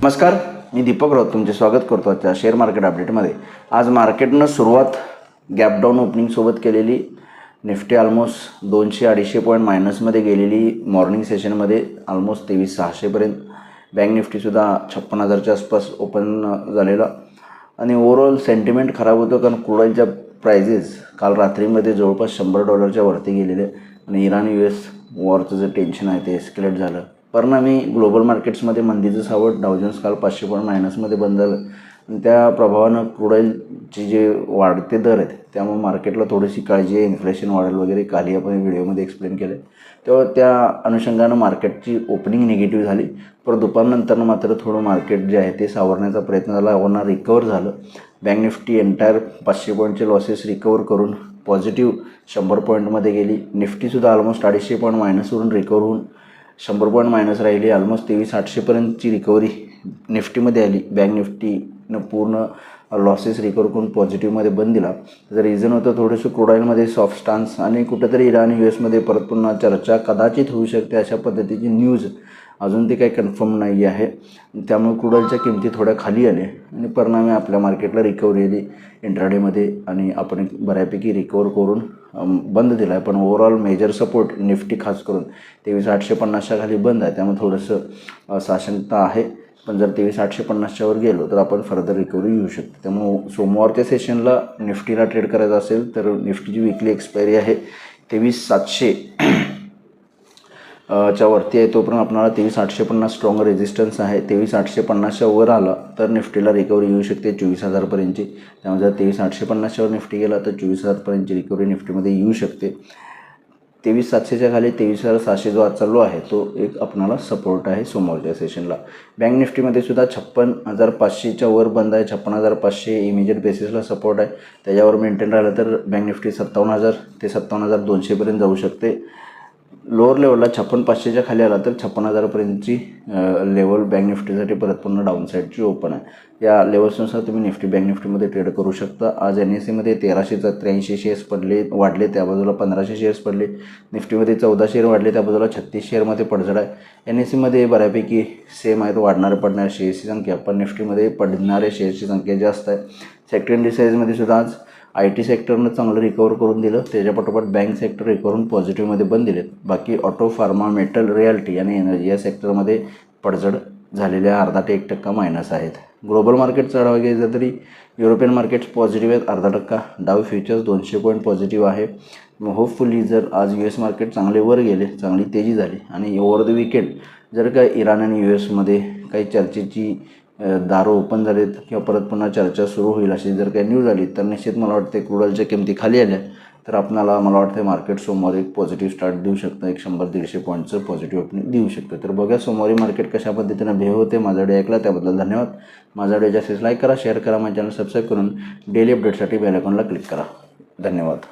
नमस्कार, मी दीपक राऊत तुमचे स्वागत करतो आजच्या शेअर मार्केट अपडेटमध्ये। आज मार्केटनं सुरुवात गॅप डाऊन ओपनिंगसोबत केलेली। निफ्टी ऑलमोस्ट 200-250 पॉईंट मायनसमध्ये गेलेली। मॉर्निंग सेशनमध्ये ऑलमोस्ट 23,600 पर्यंत। बँक निफ्टीसुद्धा 56,000च्या आसपास ओपन झालेला आणि ओव्हरऑल सेंटिमेंट खराब होतं, कारण क्रूड ऑइलच्या प्राइजेस काल रात्रीमध्ये जवळपास $100च्या वरती गेलेले आणि इराण US वॉरचं जे टेन्शन आहे ते एस्केलेट झालं। परिणामी ग्लोबल मार्केट्समध्ये मंदीचं सावट। डाऊ जोन्स काल 500 पॉईंट मायनसमध्ये बंद झालं आणि त्या प्रभावानं क्रूड ऑइलचे जे वाढते दर आहेत त्यामुळे मार्केटला थोडीशी काळजी आहे, इन्फ्लेशन वाढेल वगैरे। कालही आपण व्हिडिओमध्ये एक्सप्लेन केलं, तेव्हा त्या अनुषंगानं मार्केटची ओपनिंग निगेटिव्ह झाली, पण दुपारनंतर मात्र थोडं मार्केट जे आहे ते सावरण्याचा प्रयत्न झाला, होणार रिकवर झालं। बँक निफ्टी एंटायर 500 पॉईंटचे लॉसेस रिकवर करून पॉझिटिव्ह 100 पॉईंटमध्ये गेली। निफ्टीसुद्धा ऑलमोस्ट 250 पॉईंट मायनसवरून रिकवर होऊन 100 पॉईंट मायनस राहिली। ऑलमोस्ट 23,800 पर्यंतची रिकव्हरी निफ्टीमध्ये आली। बँक निफ्टीनं पूर्ण लॉसेस रिकवर करून पॉझिटिव्हमध्ये बंद दिला। त्याचं रिझन होतं थोडंसं क्रूड ऑइलमध्ये सॉफ्ट स्टान्स आणि कुठेतरी इराण US परत पुन्हा चर्चा कदाचित होऊ शकते अशा पद्धतीची न्यूज अजून ते काही कन्फर्म नाही आहे। त्यामुळे क्रूड ऑइलच्या किमती थोड्या खाली आल्या आणि परिणामी आपल्या मार्केटला रिकव्हरी आली इंट्राडेमध्ये आणि आपण बऱ्यापैकी रिकवर करून बंद दिला आहे। पण ओव्हरऑल मेजर सपोर्ट निफ्टी खास करून 23,850च्या खाली बंद आहे, त्यामुळे थोडंसं साशंकता आहे। पण जर 23,850च्या वर गेलो तर आपण फर्दर रिकव्हरी येऊ शकते। त्यामुळे सोमवारच्या सेशनला निफ्टीला ट्रेड करायचं असेल तर निफ्टीची विकली एक्सपायरी आहे 23,700 च्या वरती आहे, तोपर्यंत आपल्याला 23,850 स्ट्रॉंग रेजिस्टन्स आहे। 23,850च्या वर आला तर निफ्टीला रिकव्हरी येऊ शकते 24,000 पर्यंतची। त्यामुळे जर 23,850च्या वर निफ्टी गेला तर 24,000 पर्यंतची रिकव्हरी निफ्टीमध्ये येऊ शकते। 23,700च्या खाली 23,700 जो आज चालू आहे तो एक आपल्याला सपोर्ट आहे सोमवारच्या सेशनला। बँक निफ्टीमध्ये सुद्धा 56,500च्या वर बंद आहे। 56,500 इमिजिएट बेसिसला सपोर्ट आहे, त्याच्यावर मेंटेन राहिलं तर बँक निफ्टी 57,000 ते 57,200 पर्यंत जाऊ शकते। लोअर लेवलला 56,500च्या खाली आला तर 56,000 पर्यंतची लेवल बँक निफ्टीसाठी परत पुन्हा डाऊन साईडची ओपन आहे। या लेवल्सनुसार तुम्ही निफ्टी बँक निफ्टीमध्ये ट्रेड करू शकता। आज NSEमध्ये 1383 शेअर्स वाढले, त्या बाजूला 1500 शेअर्स पडले। निफ्टीमध्ये 14 शेअर वाढले, त्या बाजूला 36 शेअरमध्ये पडझड आहे। NSEमध्ये बऱ्यापैकी सेम आहेत, वाढणारे पडणाऱ्या शेअर्सची संख्या, पण निफ्टीमध्ये पडणाऱ्या शेअर्सची संख्या जास्त आहे। सेक्टर इंडिसेसमध्ये सुद्धा आज IT सेक्टरनं चांगलं रिकवर करून दिलं, त्याच्यापाठोपाठ बँक सेक्टर रिकवर होऊन पॉझिटिव्हमध्ये बंद दिलेत। बाकी ऑटो, फार्मा, मेटल, रिअल्टी आणि एनर्जी या सेक्टरमध्ये पडझड झालेल्या 0.5% ते 1% मायनस आहेत। ग्लोबल मार्केटचा आढावा घ्यायचा तरी युरोपियन मार्केट्स पॉझिटिव्ह आहेत 0.5%। डाऊ फ्युचर्स 200 पॉईंट पॉझिटिव्ह आहे। होपफुली जर आज US मार्केट चांगले वर गेले, चांगली तेजी झाली आणि ओव्हर द वीकेंड जर का इराण आणि USमध्ये काही चर्चेची दारं ओपन झालेत किंवा परत पुन्हा चर्चा सुरू होईल अशी जर काही न्यूज आली तर निश्चित मला वाटते क्रूड ऑइलच्या किमती खाली आल्या तर आपल्याला मला वाटतं मार्केट सोमवार एक पॉझिटिव्ह स्टार्ट देऊ शकतं, 100-150 पॉईंटचं पॉझिटिव्ह ओपनिंग देऊ शकतं। तर बघा सोमवारी मार्केट कशा पद्धतीनं बिहेव होते। माझा व्हिडिओ ऐकला त्याबद्दल धन्यवाद। माझा व्हिडिओ जास्तीत लाईक करा, शेअर करा, माझ्या चॅनल सबस्क्राईब करून डेली अपडेटसाठी बेल आयकॉनला क्लिक करा। धन्यवाद।